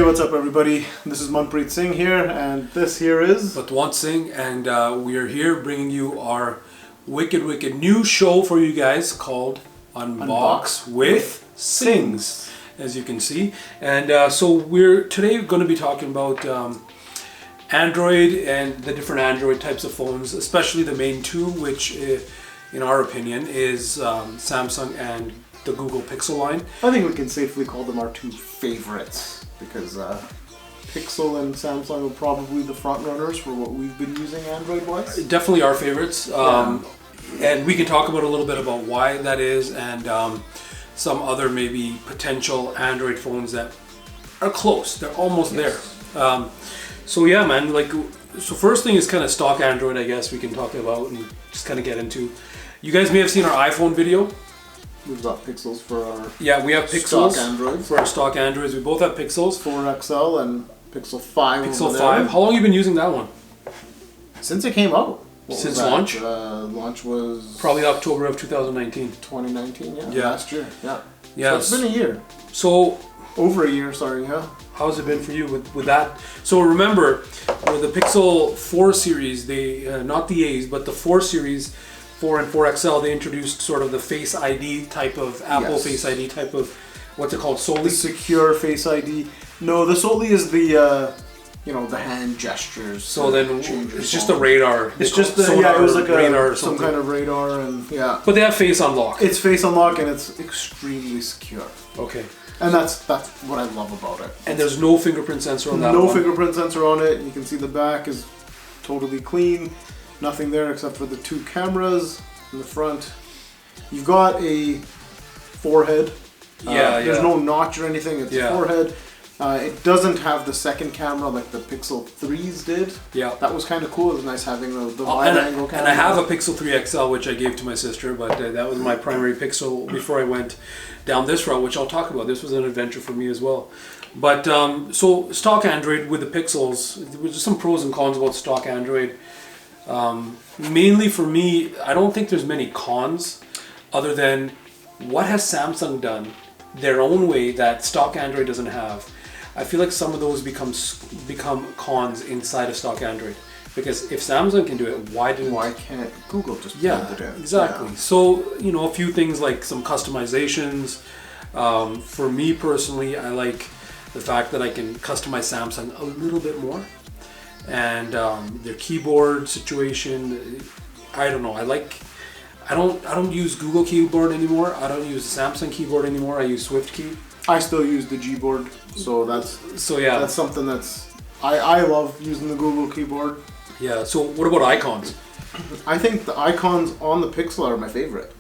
what's up everybody? This is Manpreet Singh here, and this here is Batwant Singh, and we are here bringing you our wicked new show for you guys called Unbox with Singhs, as you can see. And so we're today going to be talking about Android and the different Android types of phones, especially the main two, which in our opinion is Samsung and the Google Pixel line. I think we can safely call them our two favorites, because Pixel and Samsung are probably the front runners for what we've been using Android-wise. Definitely our favorites. And we can talk about a little bit about why that is, and some other maybe potential Android phones that are close. They're almost there. So yeah, man, so first thing is kind of stock Android, I guess we can talk about and just kind of get into. You guys may have seen our iPhone video. We've got Pixels for our we have Pixels stock Androids. For our stock Androids. We both have Pixels. 4 XL and Pixel 5. Pixel 5. How long have you been using that one? Since it came out. Since launch? Launch was probably October of 2019. 2019, yeah. Last year, yeah. Yeah. So it's been a year. So over a year, sorry, yeah. How's it been for you with that? So remember, with the Pixel 4 series, they not the A's, but the 4 series, 4 and 4 XL, they introduced sort of the Face ID type of Apple Face ID type of, what's it called, Soli? The secure Face ID. No, the Soli is the the hand gestures. So then it's just a radar. It's just the it was like radar, some kind of radar, and But they have Face Unlock. It's Face Unlock, and it's extremely secure. Okay. And that's what I love about it. And there's no fingerprint sensor on that one. No fingerprint sensor on it. You can see the back is totally clean. Nothing there except for the 2 cameras in the front. You've got a forehead. There's no notch or anything. It's a forehead. It doesn't have the second camera like the Pixel 3s did. Yeah. That was kind of cool. It was nice having the wide angle camera. And I have a Pixel 3 XL, which I gave to my sister, but that was my primary Pixel before I went down this route, which I'll talk about. This was an adventure for me as well. But so stock Android with the Pixels, there's just some pros and cons about stock Android. Mainly for me, I don't think there's many cons other than what has Samsung done their own way that stock Android doesn't have. I feel like some of those become cons inside of stock Android, because if Samsung can do it, why can't Google just build it in? Exactly. So a few things like some customizations. For me personally, I like the fact that I can customize Samsung a little bit more, and their keyboard situation. I don't know. I don't use Google keyboard anymore. I don't use the Samsung keyboard anymore. I use SwiftKey. I still use the Gboard, so that's something that's I love using the Google keyboard. Yeah. So what about icons? I think the icons on the Pixel are my favorite.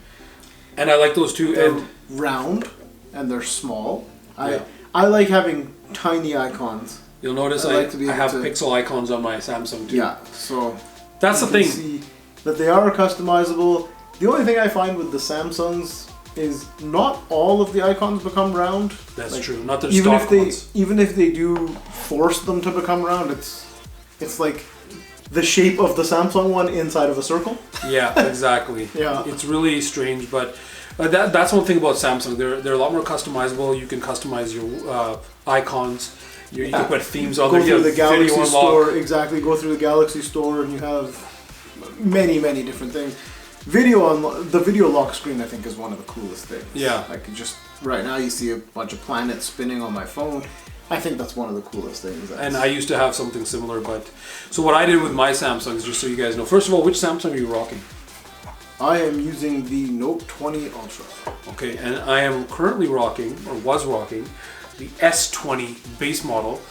And I like those too. They're round and they're small. I like having tiny icons. You'll notice I have Pixel icons on my Samsung too. Yeah. So that's the thing. See that they are customizable. The only thing I find with the Samsungs is not all of the icons become round. That's true. Not the stock ones. Even if they do force them to become round, it's like the shape of the Samsung one inside of a circle. Yeah, exactly. Yeah. It's really strange, but that's one thing about Samsung. They're a lot more customizable. You can customize your icons. You can put themes on there. Go through the Galaxy Store. Exactly. Go through the Galaxy Store and you have many different things. The video lock screen, I think, is one of the coolest things. Yeah. Like just right now you see a bunch of planets spinning on my phone. I think that's one of the coolest things. And I used to have something similar, but so what I did with my Samsungs, just so you guys know. First of all, which Samsung are you rocking? I am using the Note 20 Ultra. Okay, and I am currently rocking, or was rocking, the S20 base model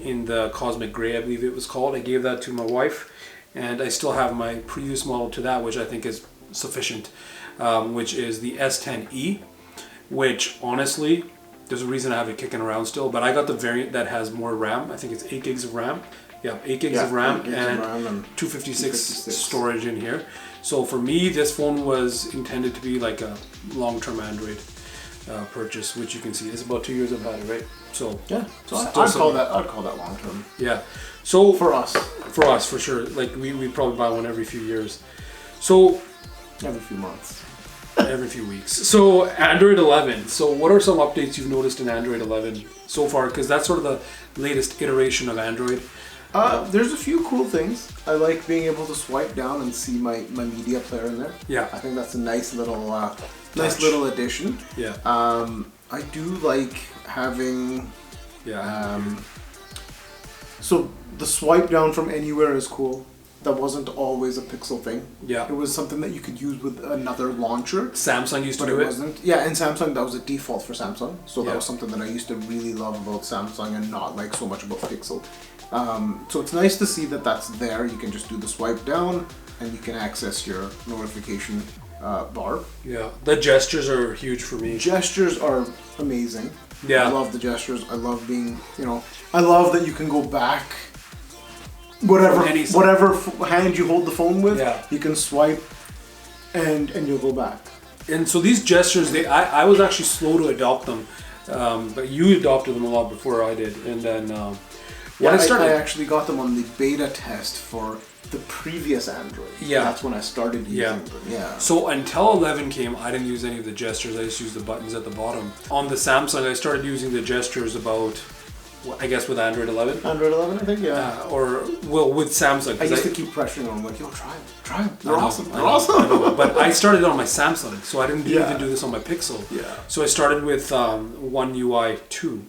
in the Cosmic Gray, I believe it was called. I gave that to my wife. And I still have my previous model to that, which I think is sufficient, which is the S10e, which honestly, there's a reason I have it kicking around still, but I got the variant that has more RAM. I think it's 8 gigs of RAM. Yeah, 8 gigs of RAM and 256 storage in here. So for me, this phone was intended to be like a long-term Android purchase, which you can see. It's about 2 years I've had it, right? So yeah, so I'd call that long-term. Yeah. So for us, for sure. Like we'd probably buy one every few years. So every few months. every few weeks. So Android 11. So what are some updates you've noticed in Android 11 so far? Because that's sort of the latest iteration of Android. There's a few cool things. I like being able to swipe down and see my media player in there. Yeah. I think that's a nice little addition. Yeah. I do like having. Yeah. So the swipe down from anywhere is cool. That wasn't always a Pixel thing. Yeah. It was something that you could use with another launcher. Samsung used to but do it wasn't. Yeah, in Samsung that was a default for Samsung. So that Yeah. was something that I used to really love about Samsung and not like so much about Pixel. So it's nice to see that that's there. You can just do the swipe down and you can access your notification bar. Yeah. The gestures are huge for me. Gestures are amazing. Yeah. I love the gestures. I love being, I love that you can go back. Whatever hand you hold the phone with, Yeah. you can swipe and you'll go back. And so these gestures, I was actually slow to adopt them, but you adopted them a lot before I did. And then when I actually got them on the beta test for the previous Android. Yeah. That's when I started using them. Yeah. So until 11 came, I didn't use any of the gestures. I just used the buttons at the bottom. On the Samsung, I started using the gestures about, I guess, with Android 11. Android 11, I think, yeah. With Samsung. I used to keep pressuring on, like, yo, try them. They're awesome. I know. But I started on my Samsung, so I didn't Yeah. even do this on my Pixel. Yeah. So I started with One UI 2.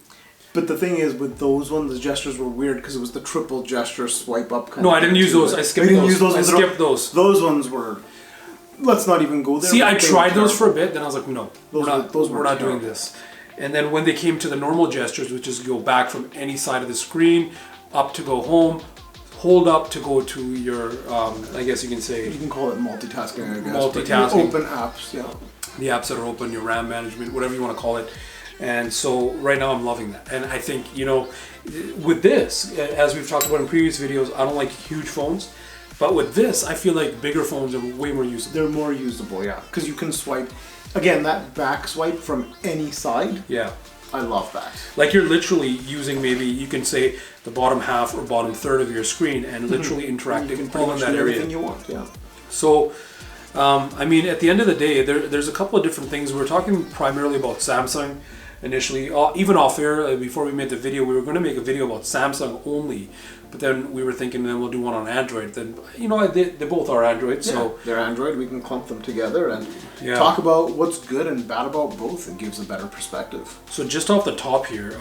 But the thing is, with those ones, the gestures were weird because it was the triple gesture swipe up kind No, of I didn't use those. I skipped those. I skipped those. Those ones were. Let's not even go there. See, I tried those for a bit, then I was like, no, we're not terrible. doing this. And then when they came to the normal gestures, which is go back from any side of the screen, up to go home, hold up to go to your, I guess you can say... You can call it multitasking, I guess. Multitasking. Open apps, yeah. The apps that are open, your RAM management, whatever you want to call it. And so right now I'm loving that. And I think, with this, as we've talked about in previous videos, I don't like huge phones. But with this, I feel like bigger phones are way more usable. They're more usable, yeah. Because you can swipe, again, that back swipe from any side. Yeah. I love that. Like you're literally using maybe, you can say, the bottom half or bottom third of your screen and literally interacting all in that area. Everything you want, yeah. So, at the end of the day, there's a couple of different things. We're talking primarily about Samsung initially. Even off air, before we made the video, we were going to make a video about Samsung only. But then we were thinking, then we'll do one on Android. Then, they both are Android, so... Yeah, they're Android. We can clump them together and talk about what's good and bad about both. It gives a better perspective. So just off the top here,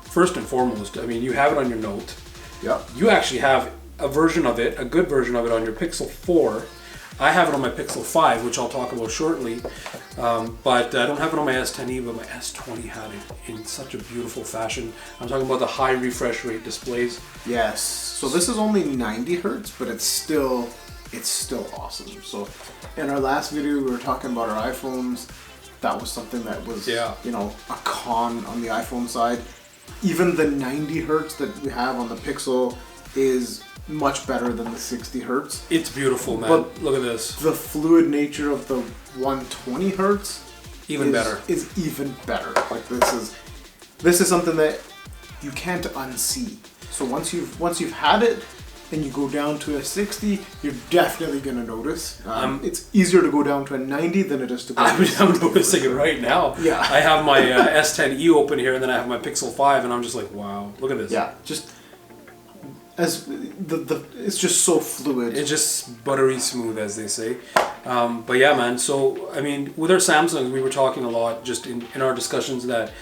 first and foremost, you have it on your Note. Yeah. You actually have a version of it, a good version of it on your Pixel 4. I have it on my Pixel 5, which I'll talk about shortly. But I don't have it on my S10e, but my S20 had it in such a beautiful fashion. I'm talking about the high refresh rate displays. Yes. So this is only 90 hertz, but it's still awesome. So in our last video, we were talking about our iPhones. That was something that was, a con on the iPhone side. Even the 90 hertz that we have on the Pixel is much better than the 60 hertz. It's beautiful, man. But look at this. The fluid nature of the 120 hertz is even better. Like this is something that you can't unsee. So once you've had it and you go down to a 60, you're definitely gonna notice. It's easier to go down to a 90 than it is to go. I'm noticing it right now. Yeah. I have my S10e open here, and then I have my Pixel 5, and I'm just like, wow, look at this. Yeah, just as it's just so fluid. It's just buttery smooth, as they say. But yeah, man. So with our Samsungs, we were talking a lot just in our discussions that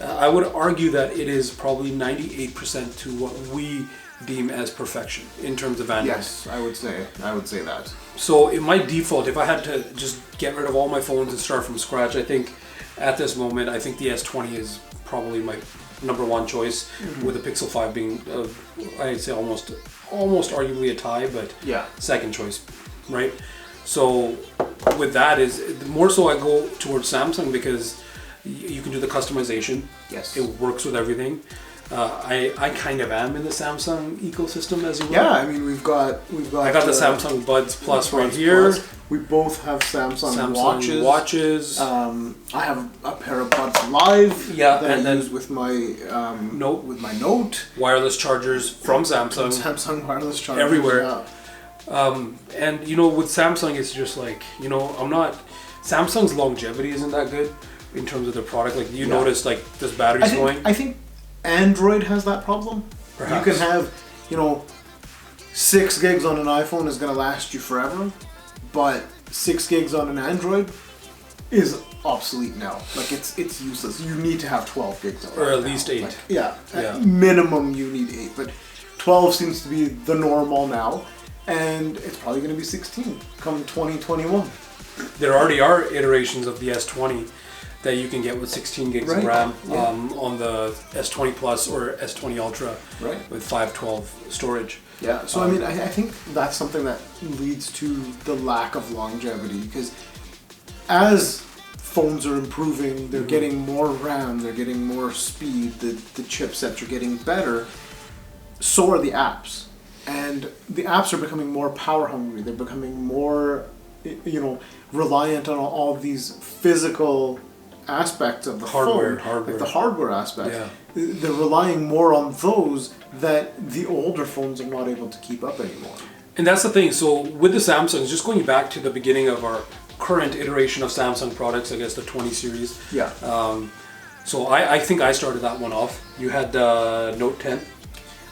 I would argue that it is probably 98% to what we deem as perfection in terms of Android. Yes, I would say that. So in my default, if I had to just get rid of all my phones and start from scratch, I think at this moment, I think the S20 is probably my number one choice, with the Pixel 5 being, I'd say almost arguably a tie, but second choice, right? So with that is more so I go towards Samsung because you can do the customization. Yes, it works with everything. I kind of am in the Samsung ecosystem, as you will. Yeah, we've got. I got the Samsung Buds Plus right here. Plus. We both have Samsung watches. I have a pair of Buds Live that I use with my Note. With my Note. Wireless chargers from Samsung. Samsung wireless chargers everywhere. Yeah. And with Samsung, it's just like I'm not. Samsung's longevity isn't that good in terms of their product. Like you notice, like this battery's going. I think Android has that problem. Perhaps. You can have, 6 gigs on an iPhone is going to last you forever, but 6 gigs on an Android is obsolete now. Like it's useless. You need to have 12 gigs. Or at least 8. Like, at minimum you need 8, but 12 seems to be the normal now, and it's probably going to be 16 come 2021. There already are iterations of the S20 that you can get with 16 gigs of RAM on the S20 Plus or S20 Ultra with 512 storage. Yeah, so I mean, I think that's something that leads to the lack of longevity, because as phones are improving, they're getting more RAM, they're getting more speed, the chipsets are getting better, so are the apps. And the apps are becoming more power hungry, they're becoming more, reliant on all these physical aspects of the phone, like the hardware aspect. Yeah. They're relying more on those that the older phones are not able to keep up anymore. And that's the thing. So with the Samsungs, just going back to the beginning of our current iteration of Samsung products, I guess the 20 series. Yeah. So I think I started that one off. You had the Note 10.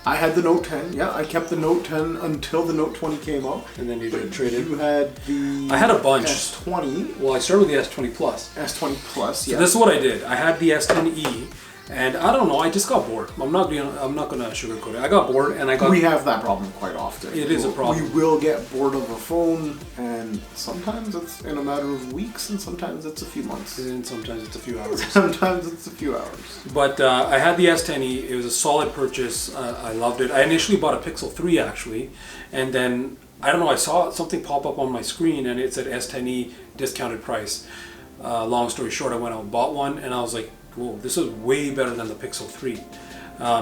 I had the Note 10, yeah. I kept the Note 10 until the Note 20 came out. And then you did trade in. You had the I had a bunch. S20. Well, I started with the S20 Plus. S20 Plus, yeah. So this is what I did. I had the S10e, and I don't know, I just got bored. I'm not gonna sugarcoat it. I got bored, and We have that problem quite often. It is a problem. We will get bored of a phone, and sometimes it's in a matter of weeks, and sometimes it's a few months. And sometimes it's a few hours. Sometimes it's a few hours. But I had the S10e. It was a solid purchase. I loved it. I initially bought a Pixel 3 actually, and then I don't know. I saw something pop up on my screen, and it said S10e discounted price. Long story short, I went out and bought one, and I was like, "Whoa, this is way better than the Pixel 3."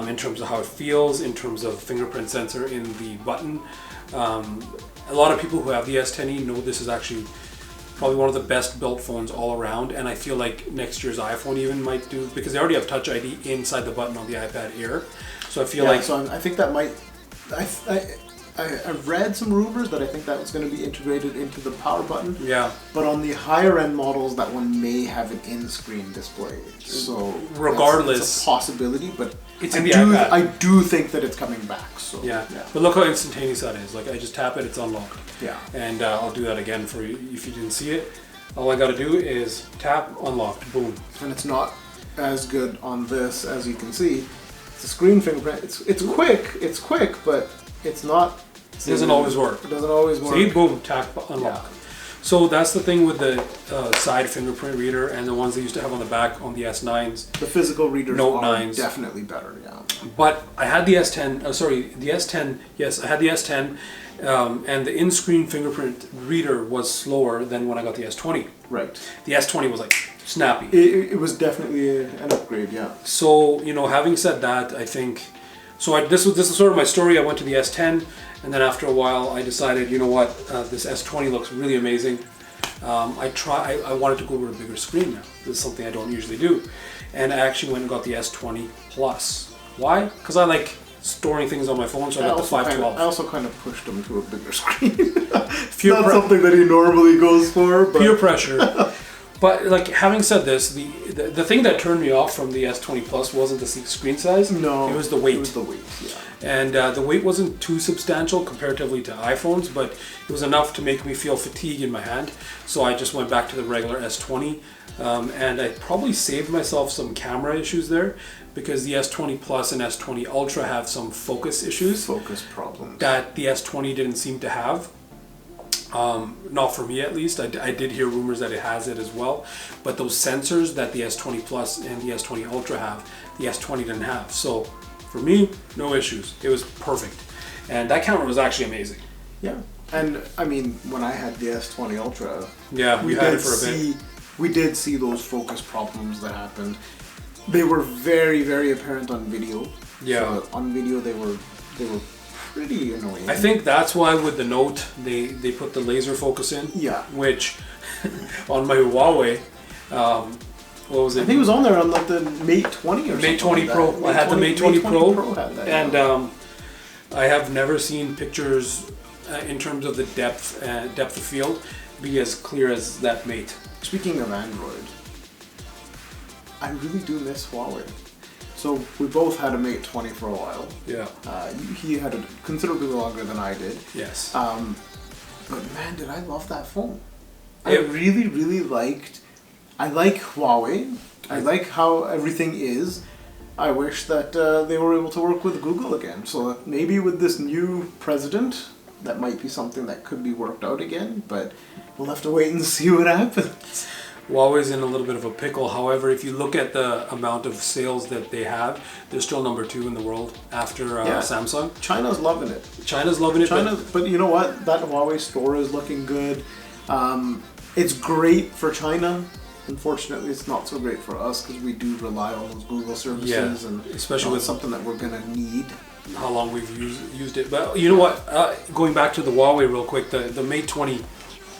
In terms of how it feels, in terms of fingerprint sensor in the button. A lot of people who have the S10e know this is actually probably one of the best built phones all around, and I feel like next year's iPhone even might do, because they already have Touch ID inside the button on the iPad Air. So I feel like... So I think that might... I read some rumors that I think that was going to be integrated into the power button. Yeah. But on the higher end models, that one may have an in-screen display. So regardless, it's a possibility, but it's in the iPad. I do think that it's coming back. So yeah. But look how instantaneous that is. Like I just tap it, it's unlocked. Yeah. And I'll do that again for you if you didn't see it. All I got to do is tap, unlocked, boom. And it's not as good on this, as you can see. It's a screen fingerprint. It's quick, but it's not. It doesn't always work. It doesn't always work. See, boom, tap, unlock. Yeah. So that's the thing with the side fingerprint reader and the ones they used to have on the back on the S9s. The physical readers Note are 9s. definitely better, yeah. But I had the S10, the S10, yes, I had the S10, and the in-screen fingerprint reader was slower than when I got the S20. Right. The S20 was like snappy. It was definitely an upgrade, yeah. So, having said that, I think, this is sort of my story. I went to the S10, and then after a while I decided, you know what, this S20 looks really amazing. I wanted to go with a bigger screen now. This is something I don't usually do. And I actually went and got the S20 Plus. Why? Because I like storing things on my phone, so I got the 512. I also kind of pushed him to a bigger screen. Not something that he normally goes for. But. Peer pressure. But like having said this, the thing that turned me off from the S20 Plus wasn't the screen size. No, it was the weight. It was the weight, yeah. And the weight wasn't too substantial comparatively to iPhones, but it was enough to make me feel fatigue in my hand. So I just went back to the regular S20, and I probably saved myself some camera issues there, because the S20 Plus and S20 Ultra have some focus issues. Focus problems. That the S20 didn't seem to have. Not for me at least. I did hear rumors that it has it as well, but those sensors that the S20 Plus and the S20 Ultra have, the S20 didn't have. So for me, no issues. It was perfect, and that camera was actually amazing. Yeah, and I mean, when I had the S20 Ultra, we had it for a bit. We did see those focus problems that happened. They were very, very apparent on video. Yeah, so on video they were pretty annoying. I think that's why with the Note they put the laser focus in. Yeah. Which on my Huawei, what was it? I think it was on there on like the Mate 20 or something. Mate 20 like Pro. I had the Mate 20 Pro, had that, and I have never seen pictures in terms of the depth of field be as clear as that Mate. speaking of Android, I really do miss Huawei. So we both had a Mate 20 for a while. Yeah. He had it considerably longer than I did. Yes. But man, did I love that phone. I really, really liked... I like Huawei. I like how everything is. I wish that they were able to work with Google again. So maybe with this new president, that might be something that could be worked out again. But we'll have to wait and see what happens. Huawei's in a little bit of a pickle. However, if you look at the amount of sales that they have, they're still number 2 in the world after Samsung. China's loving it. China's loving it. But you know what? That Huawei store is looking good. It's great for China. Unfortunately, it's not so great for us because we do rely on those Google services, and especially with something that we're gonna need. How long we've used it, but you know what? Going back to the Huawei real quick, the Mate 20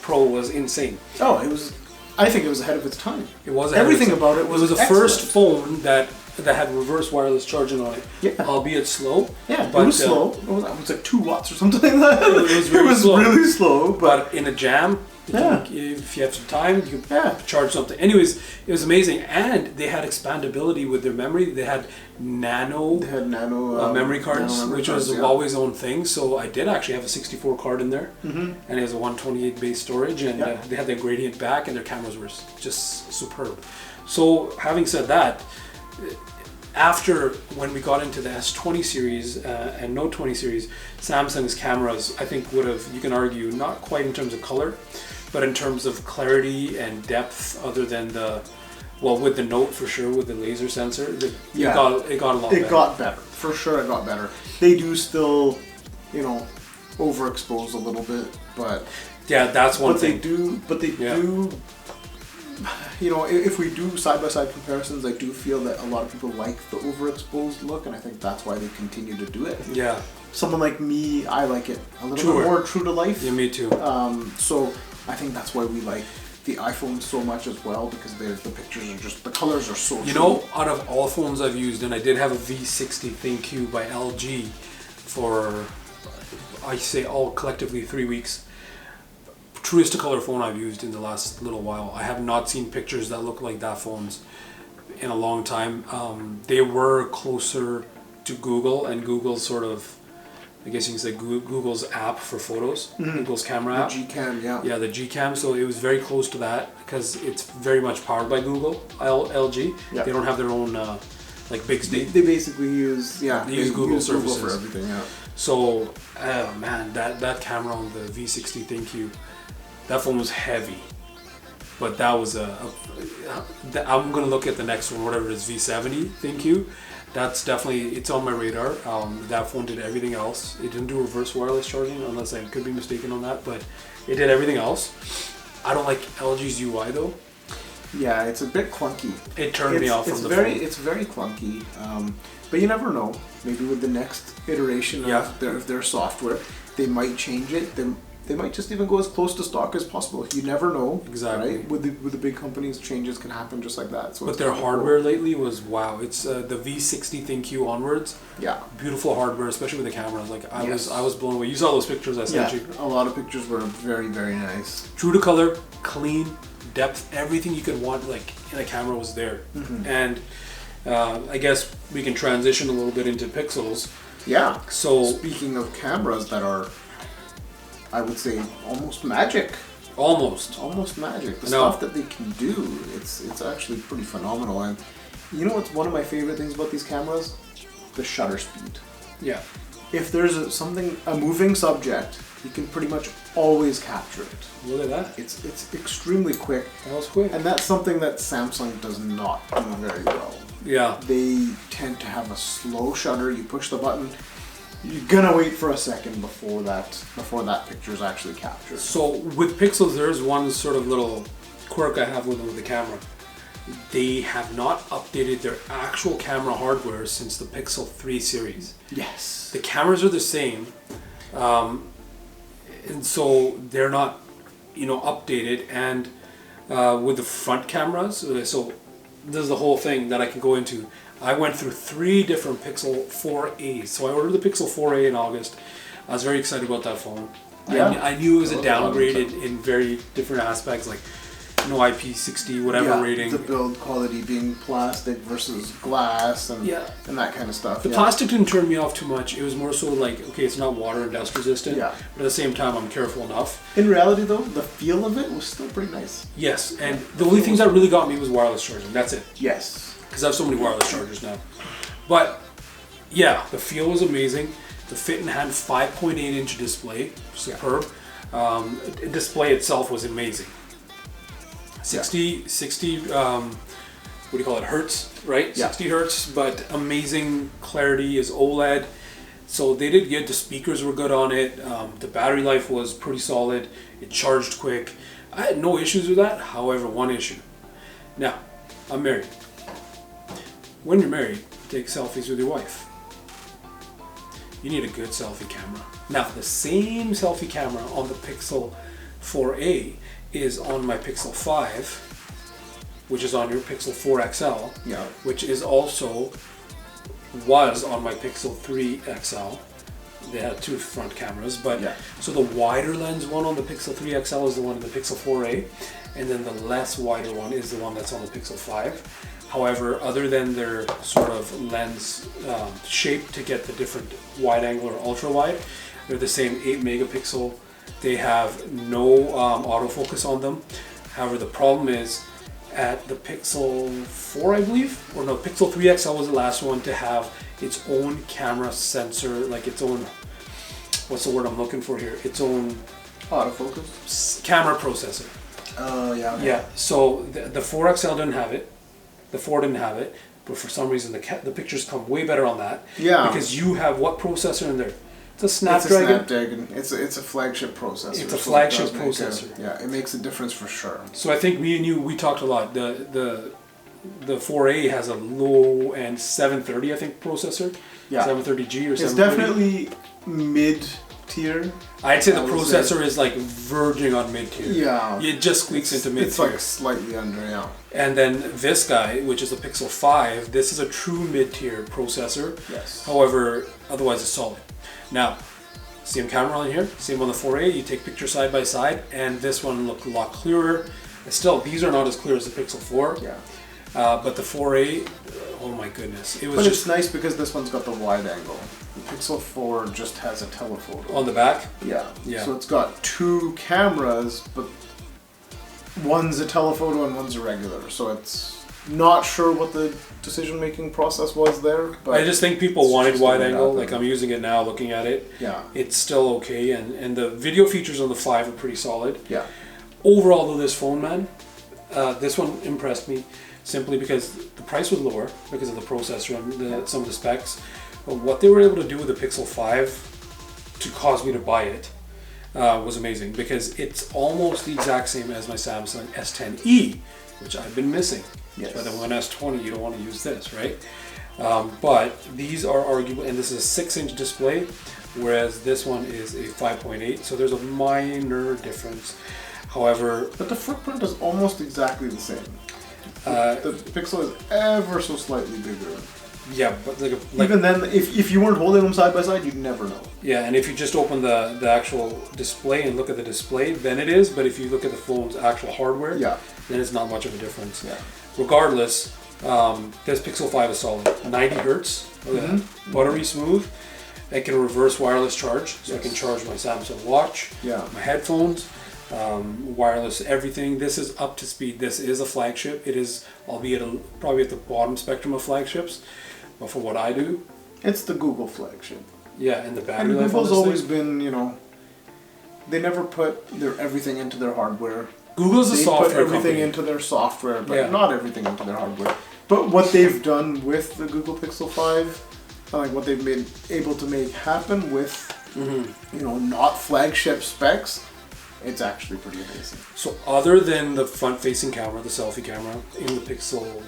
Pro was insane. Oh, it was. I think it was ahead of its time. It was everything about it was. It was the first phone that had reverse wireless charging on it. Yeah. Albeit slow. Yeah, but it was slow. It was like 2 watts or something like that. It was slow. Really slow. But in a jam, if you have some time, you can charge something. Anyways, it was amazing, and they had expandability with their memory. They had nano. Memory cards, which was Huawei's own thing. So I did actually have a 64 card in there, and it has a 128 base storage, and they had their gradient back, and their cameras were just superb. So having said that, after when we got into the S20 series and Note 20 series, Samsung's cameras, I think, would have, you can argue, not quite in terms of color, but in terms of clarity and depth, other than with the Note for sure, with the laser sensor, it got a lot better. It got better. For sure it got better. They do still, overexpose a little bit, but... Yeah, that's one thing. But they do... if we do side-by-side comparisons, I do feel that a lot of people like the overexposed look, and I think that's why they continue to do it. Yeah. Someone like me, I like it a little bit more true to life. Yeah, me too. So I think that's why we like the iPhone so much as well, because the pictures are just, the colors are so true. Out of all phones I've used, and I did have a V60 ThinQ by LG for, I say all collectively 3 weeks. Truest to color phone I've used in the last little while. I have not seen pictures that look like that phone's in a long time. They were closer to Google, and Google's sort of, I guess you can say Google's app for photos, Google's camera app. The Gcam, yeah. Yeah, the Gcam. So it was very close to that because it's very much powered by Google, LG. Yep. They don't have their own big state. They basically use they use Google services for everything. Yeah. So man, that camera on the V60 ThinQ. That phone was heavy, but that was I'm gonna look at the next one, whatever it is, V70 ThinQ. That's definitely, it's on my radar. That phone did everything else. It didn't do reverse wireless charging, unless I could be mistaken on that, but it did everything else. I don't like LG's UI though. Yeah, it's a bit clunky. It turned me off from the phone. It's very clunky, but you never know. Maybe with the next iteration of their software, they might change it. They might just even go as close to stock as possible. You never know. Exactly. Right? With the big companies, changes can happen just like that. So but their hardware lately was wow. It's the V60 ThinQ onwards. Yeah. Beautiful hardware, especially with the cameras. I was blown away. You saw those pictures I sent you. A lot of pictures were very, very nice. True to color, clean, depth, everything you could want in a camera was there. Mm-hmm. And I guess we can transition a little bit into pixels. Yeah. So speaking of cameras that are, I would say, almost magic. Almost magic. The stuff that they can do, it's actually pretty phenomenal. And you know what's one of my favorite things about these cameras? The shutter speed. Yeah. If there's a moving subject, you can pretty much always capture it. Look at that. It's extremely quick. That was quick. And that's something that Samsung does not do very well. Yeah. They tend to have a slow shutter. You push the button, you're gonna wait for a second before that picture is actually captured. So with pixels, there's one sort of little quirk I have with the camera. They have not updated their actual camera hardware since the Pixel 3 series. Yes. The cameras are the same, and so they're not, updated. And with the front cameras, so this is the whole thing that I can go into. I went through 3 different Pixel 4As. So I ordered the Pixel 4A in August. I was very excited about that phone. Yeah. I knew it was a downgrade in very different aspects. no IP60 whatever rating. The build quality being plastic versus glass and that kind of stuff. The plastic didn't turn me off too much. It was more so like, okay, it's not water and dust resistant, but at the same time I'm careful enough. In reality though, the feel of it was still pretty nice. Yes, and the only things that really got me was wireless charging. That's it. Yes. Because I have so many wireless chargers now. But yeah, the feel was amazing. The fit in hand 5.8-inch display, superb. The display itself was amazing. 60 what do you call it, hertz, right? 60 hertz, but amazing clarity, is OLED. So they did good. The speakers were good on it. The battery life was pretty solid. It charged quick. I had no issues with that. However, one issue. Now, I'm married. When you're married, take selfies with your wife. You need a good selfie camera. Now, the same selfie camera on the Pixel 4a is on my Pixel 5, which is on your Pixel 4 XL, which is also was on my Pixel 3 XL. They had two front cameras, but so the wider lens one on the Pixel 3 XL is the one in the Pixel 4a, and then the less wider one is the one that's on the Pixel 5. However, other than their sort of lens shape to get the different wide angle or ultra wide, they're the same 8 megapixel. They have no autofocus on them. However, the problem is at the Pixel 4, I believe, or no, Pixel 3 XL was the last one to have its own camera sensor, like its own, what's the word I'm looking for here? Its own autofocus camera processor. Oh, yeah. So the 4 XL didn't have it. The 4 didn't have it, but for some reason the pictures come way better on that. Yeah. Because you have what processor in there? It's a Snapdragon. It's a Snapdragon. It's a flagship processor. It's a flagship processor. It makes a difference for sure. So I think me and you, we talked a lot. The 4A has a low end 730, I think, processor. Yeah. 730G or 730. It's definitely mid-tier. I'd say the processor is like verging on mid-tier. Yeah. It just squeaks into mid-tier. It's like slightly under, And then this guy, which is a Pixel 5, this is a true mid-tier processor. Yes. However, otherwise it's solid. Now, same camera on here, same on the 4A, you take pictures side by side, and this one looked a lot clearer. Still, these are not as clear as the Pixel 4. Yeah. But the 4A, oh my goodness. It's nice because this one's got the wide angle. The Pixel 4 just has a telephoto. On the back? Yeah. So it's got two cameras, but one's a telephoto and one's a regular. So it's not sure what the decision-making process was there. But I just think people wanted wide angle. Like I'm using it now, looking at it. Yeah. It's still okay, and the video features on the 5 are pretty solid. Yeah. Overall, though, this phone, man, this one impressed me simply because the price was lower because of the processor and some of the specs. But what they were able to do with the Pixel 5 to cause me to buy it was amazing because it's almost the exact same as my Samsung S10e, which I've been missing. Yes. By the one S20, you don't want to use this, right? But these are arguable, and this is a 6-inch display, whereas this one is a 5.8, so there's a minor difference. However, but the footprint is almost exactly the same. The Pixel is ever so slightly bigger. Yeah, but even then, if you weren't holding them side by side, you'd never know. Yeah, and if you just open the actual display and look at the display, then it is. But if you look at the phone's actual hardware, then it's not much of a difference. Yeah. Regardless, this Pixel 5 is solid. 90 hertz, buttery smooth. I can reverse wireless charge, so I can charge my Samsung watch, my headphones, wireless everything. This is up to speed. This is a flagship. It is, albeit probably at the bottom spectrum of flagships, but for what I do, it's the Google flagship. Yeah, and the battery life. Google's always been, they never put their everything into their hardware. Google's a software company. They put everything into their software, but not everything into their hardware. But what they've done with the Google Pixel 5, like what they've been able to make happen with, not flagship specs, it's actually pretty amazing. So other than the front-facing camera, the selfie camera in the Pixel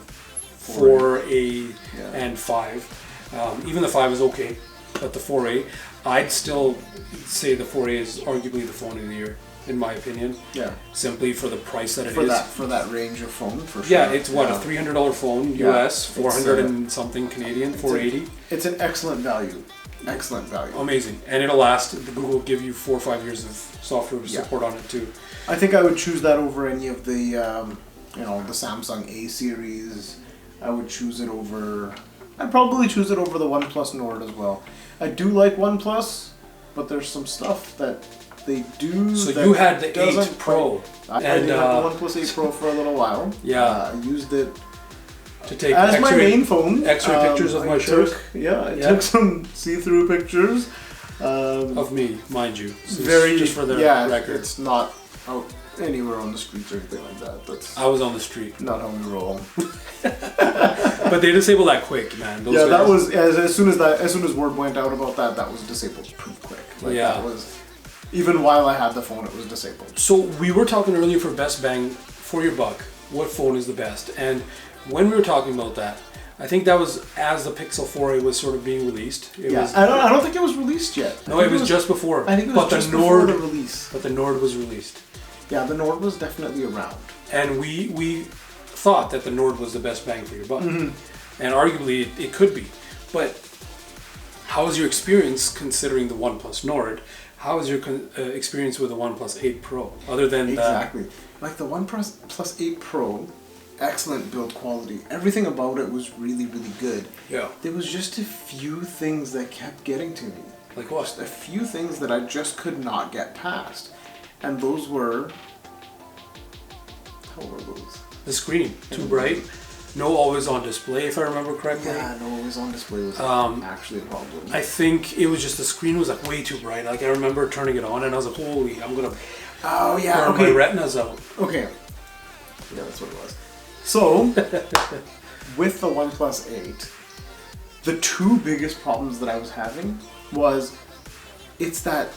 4a and 5, even the 5 is okay, but the 4a, I'd still say the 4a is arguably the phone of the year, in my opinion. Yeah. Simply for the price that it is. For that range of phone, for sure. Yeah, it's what, a $300 phone, US, 400 and something Canadian, 480. It's an excellent value. excellent value. Amazing. And it'll last. Google will give you 4 or 5 years of software support on it too. I think I would choose that over any of the, the Samsung A series. I would choose it over. I'd probably choose it over the OnePlus Nord as well. I do like OnePlus, but there's some stuff that they do. So you had the 8 Pro. I did have the OnePlus 8 Pro for a little while. Yeah. I used it to take as my main phone. X-ray pictures of my shirt. I took some see-through pictures. Of me, mind you. So very just for the record. It's not out anywhere on the streets or anything like that. I was on the street. Not how we roll. But they disabled that quick, man. Those guys. That was as soon as word went out about that. That was disabled pretty quick. That was, even while I had the phone, it was disabled. So we were talking earlier for best bang for your buck. What phone is the best? And when we were talking about that, I think that was as the Pixel 4a was sort of being released. I don't think it was released yet. No, it was just before. I think it was just before the release. But the Nord was released. Yeah, the Nord was definitely around. And we thought that the Nord was the best bang for your buck. Mm-hmm. And arguably it could be. But how was your experience considering the OnePlus Nord? How was your experience with the OnePlus 8 Pro? Other than exactly. Like the OnePlus 8 Pro, excellent build quality. Everything about it was really, really good. Yeah. There was just a few things that kept getting to me. Like what? Just a few things that I just could not get past. And those were... How were those? The screen, too bright. No always on display, if I remember correctly. Yeah, no always on display was actually a problem. I think it was just the screen was like way too bright. Like I remember turning it on and I was like, holy, I'm gonna burn my retinas out. Okay. Yeah, that's what it was. So, with the OnePlus 8, the two biggest problems that I was having was it's that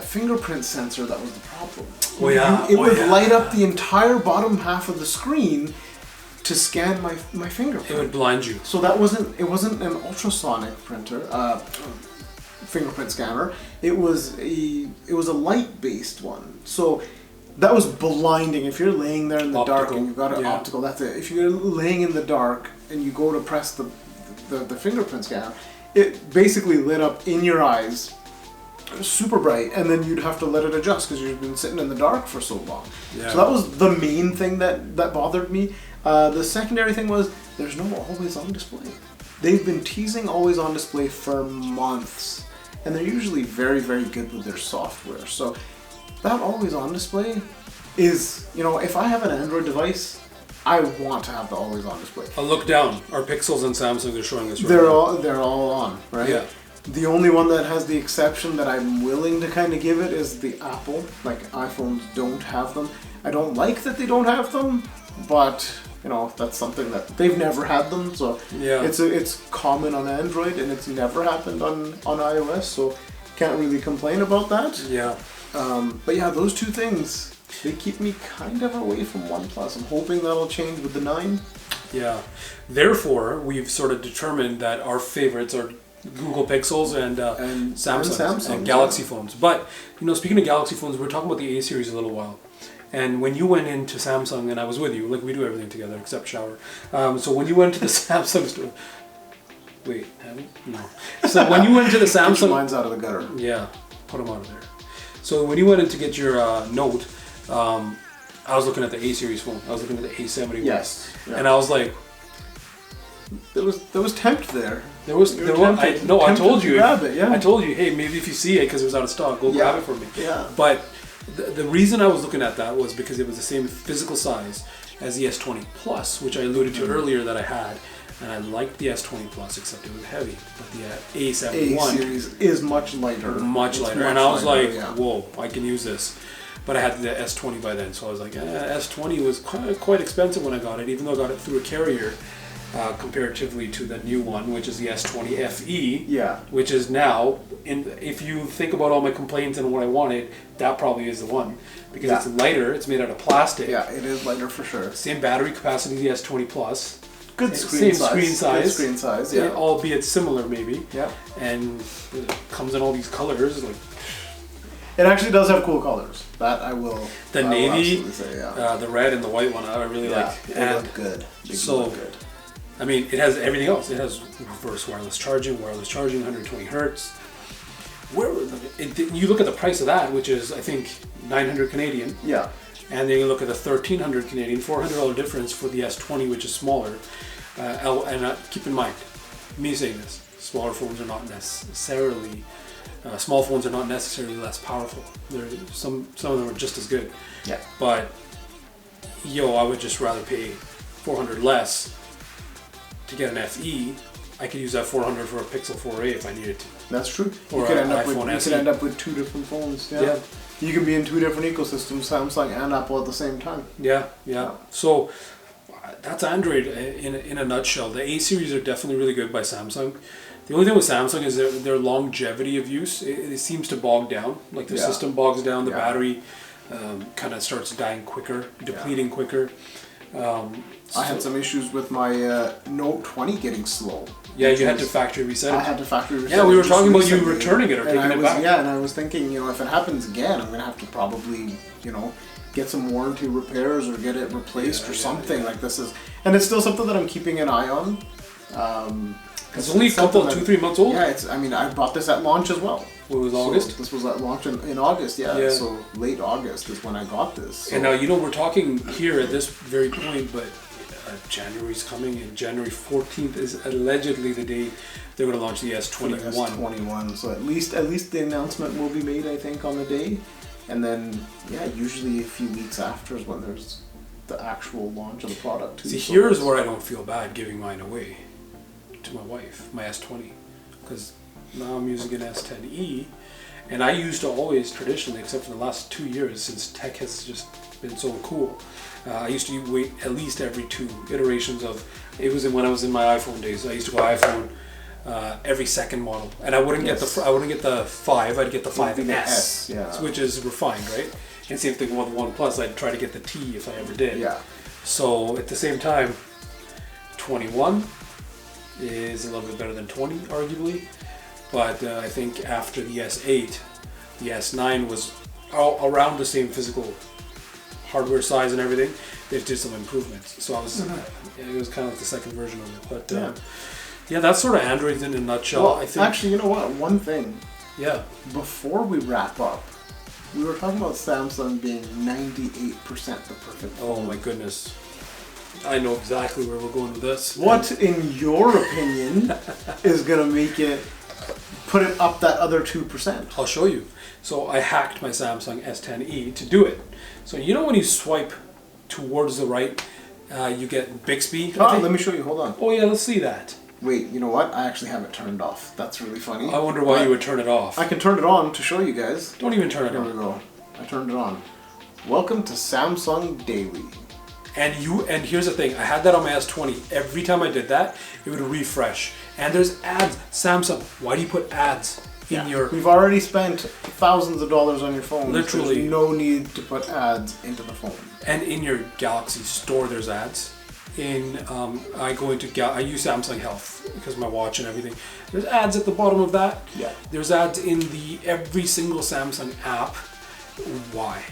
fingerprint sensor that was the problem. Oh yeah. It would light up the entire bottom half of the screen to scan my fingerprint. It would blind you. So it wasn't an ultrasonic printer, fingerprint scanner. It was a light-based one. So that was blinding. If you're laying there in the dark and you've got an optical, that's it. If you're laying in the dark and you go to press the fingerprint scanner, it basically lit up in your eyes, super bright, and then you'd have to let it adjust because you've been sitting in the dark for so long. Yeah. So that was the main thing that bothered me. The secondary thing was there's no always on display. They've been teasing always on display for months, and they're usually very, very good with their software. So that always on display is, if I have an Android device, I want to have the always on display. A look down. Our Pixels and Samsung are showing us right They're all on, right? Yeah. The only one that has the exception that I'm willing to kind of give it is the Apple. Like iPhones don't have them. I don't like that they don't have them, but that's something that they've never had them. So it's common on Android and it's never happened on iOS. So can't really complain about that. Yeah. But yeah, those two things, they keep me kind of away from OnePlus. I'm hoping that'll change with the 9. Yeah. Therefore, we've sort of determined that our favorites are Google Pixels and Samsung and Galaxy phones. But speaking of Galaxy phones, we were talking about the A series a little while. And when you went into Samsung, and I was with you, like we do everything together except shower. So when you went to the Samsung store, wait, no. So when you went to the Samsung, get your lines out of the gutter. Yeah, put them out of there. So when you went in to get your Note, I was looking at the A series phone. I was looking at the A71. Yes. Yeah. And I was like, there was tempt there. I told you. Grab it, yeah. I told you, hey, maybe if you see it because it was out of stock, go grab it for me. Yeah. But the reason I was looking at that was because it was the same physical size as the S20 Plus, which I alluded to earlier that I had, and I liked the S20 Plus except it was heavy. But the A71 A series is much lighter. And I was like, whoa, I can use this. But I had the S20 by then, so I was like, S20 was quite expensive when I got it, even though I got it through a carrier. Comparatively to the new one, which is the S20 FE, which is now, if you think about all my complaints and what I wanted, that probably is the one. Because it's lighter, it's made out of plastic. Yeah, it is lighter for sure. Same battery capacity, the S20 Plus. Good screen size. Good screen size, yeah. Albeit similar maybe. Yeah. And it comes in all these colors, like... It actually does have cool colors. That I will. The navy, say, the red and the white one, I really like. They look good. They look good. I mean, it has everything else. It has reverse wireless charging, 120 hertz. You look at the price of that, which is I think 900 Canadian. Yeah. And then you look at the 1,300 Canadian, $400 difference for the S20, which is smaller. Keep in mind, me saying this, smaller phones are not necessarily, small phones are not necessarily less powerful. Some of them are just as good. Yeah. But, I would just rather pay $400 less to get an FE. I could use that $400 for a Pixel 4a if I needed to. That's true. Or you could an iPhone SE. end up with two different phones. Yeah. You can be in two different ecosystems, Samsung and Apple at the same time. Yeah. So that's Android in a nutshell. The A series are definitely really good by Samsung. The only thing with Samsung is their longevity of use. It seems to bog down. Like the system bogs down, the battery kind of starts dying quicker, depleting quicker. I had some issues with my Note 20 getting slow. Yeah, you had to factory reset it. I had to factory reset it. Yeah, we were talking about you returning it or taking it back. Yeah, and I was thinking, if it happens again, I'm going to have to probably, get some warranty repairs or get it replaced or something like this is. And it's still something that I'm keeping an eye on. It's only a couple, 2-3 months old. Yeah, I bought this at launch as well. What was August? So this was at launch in August, yeah. So late August is when I got this. So. And now, we're talking here at this very point, but January's coming, and January 14th is allegedly the day they're going to launch the S21. S21. So at least the announcement will be made, I think, on the day. And then, usually a few weeks after is when there's the actual launch of the product. Too. See, here's where I don't feel bad giving mine away to my wife, my S20. Because now I'm using an S10e, and I used to always, traditionally, except for the last 2 years, since tech has just been so cool, I used to wait at least every 2 iterations of, when I was in my iPhone days, I used to go iPhone every second model, and I wouldn't get the 5, I'd get the 5S, which is refined, right? And same thing with OnePlus, I'd try to get the T if I ever did. Yeah. So at the same time, 21 is a little bit better than 20, arguably, but I think after the S8, the S9 was around the same physical hardware size and everything. They did some improvements, so it was kind of like the second version of it. But that's sort of Android in a nutshell. Well, I think. Actually, you know what? One thing. Yeah. Before we wrap up, we were talking about Samsung being 98% the perfect phone. Oh my goodness. I know exactly where we're going with this. What, in your opinion, is going to make it put it up that other 2%? I'll show you. So I hacked my Samsung S10e to do it. So when you swipe towards the right, you get Bixby. Let me show you. Hold on. Oh yeah, let's see that. Wait, you know what? I actually have it turned off. That's really funny. I wonder why you would turn it off. I can turn it on to show you guys. Don't even turn it on. There we go. I turned it on. Welcome to Samsung Daily. And here's the thing, I had that on my S20. Every time I did that, it would refresh. And there's ads. Samsung, why do you put ads in your... We've already spent thousands of dollars on your phone. Literally. There's no need to put ads into the phone. And in your Galaxy store, there's ads. I use Samsung Health because of my watch and everything. There's ads at the bottom of that. Yeah. There's ads in every single Samsung app. Why?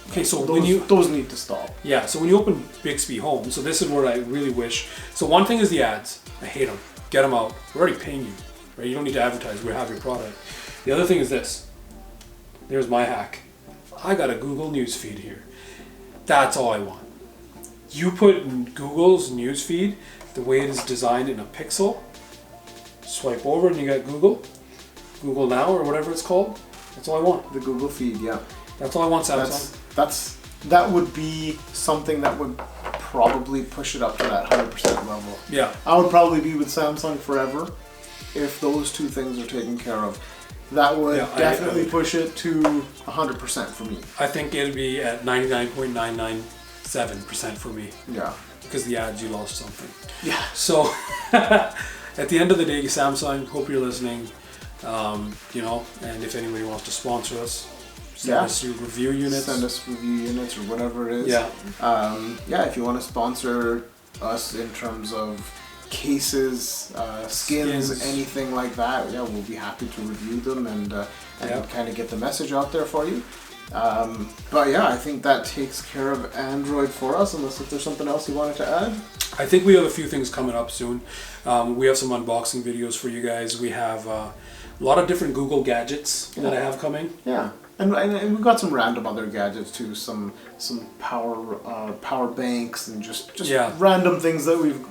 Okay, so those need to stop. Yeah, so when you open Bixby Home, so this is where I really wish. So one thing is the ads. I hate them. Get them out. We're already paying you, right? You don't need to advertise. We have your product. The other thing is this. There's my hack. I got a Google News feed here. That's all I want. You put Google's news feed the way it is designed in a pixel. Swipe over and you got Google Now or whatever it's called. That's all I want. The Google feed, yeah. That's all I want, Samsung. That would be something that would probably push it up to that 100% level. Yeah. I would probably be with Samsung forever if those two things are taken care of. That would definitely push it to 100% for me. I think it'd be at 99.997% for me. Yeah. Because the ads, you lost something. Yeah. So, at the end of the day, Samsung, hope you're listening. And if anybody wants to sponsor us, send us your review units. Send us review units or whatever it is. Yeah. If you want to sponsor us in terms of cases, skins, anything like that, we'll be happy to review them and kind of get the message out there for you. But yeah, I think that takes care of Android for us, unless if there's something else you wanted to add. I think we have a few things coming up soon. We have some unboxing videos for you guys. We have a lot of different Google gadgets that I have coming. Yeah, and we've got some random other gadgets too. Some power banks and just random things that we've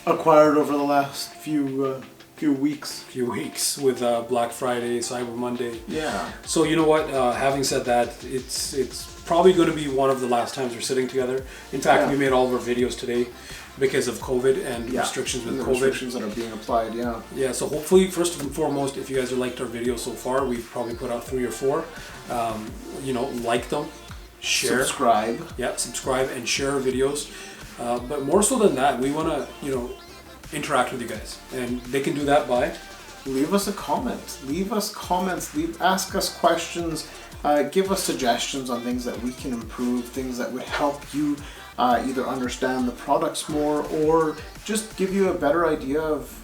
acquired over the last few weeks. With Black Friday, Cyber Monday. Yeah. So you know what? Having said that, it's probably going to be one of the last times we're sitting together. In fact, we made all of our videos today because of COVID and restrictions with COVID. Restrictions that are being applied. Yeah. Yeah. So hopefully, first and foremost, if you guys have liked our videos so far, we've probably put out 3 or 4. Like them, share, subscribe. Yeah, subscribe and share our videos. But more so than that, we want to interact with you guys, and they can do that by leave us a comment, ask us questions, give us suggestions on things that we can improve, things that would help you either understand the products more or just give you a better idea of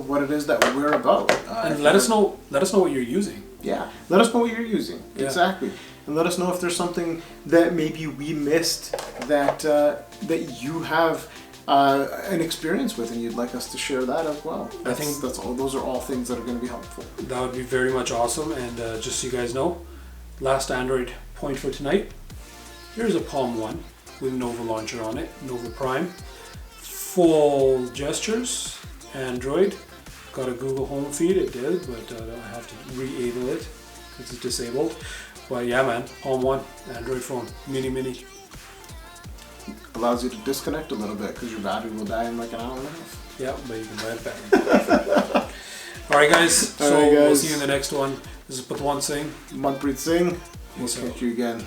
what it is that we're about, and let us know what you're using. Yeah, let us know what you're using. Exactly. And let us know if there's something that maybe we missed that you have an experience with, and you'd like us to share that as well. I think those are all things that are going to be helpful. That would be very much awesome. And just so you guys know, last Android point for tonight. Here's a Palm 1 with Nova launcher on it, Nova Prime, full gestures, Android. Got a Google Home feed, it did, but I have to re-able it because it's disabled. But yeah, man, Palm 1, Android phone, mini. Allows you to disconnect a little bit because your battery will die in like an hour and a half. Yeah, but you can buy it back. Alright guys, we'll see you in the next one. This is Patwan Singh. Manpreet Singh. We'll catch you again.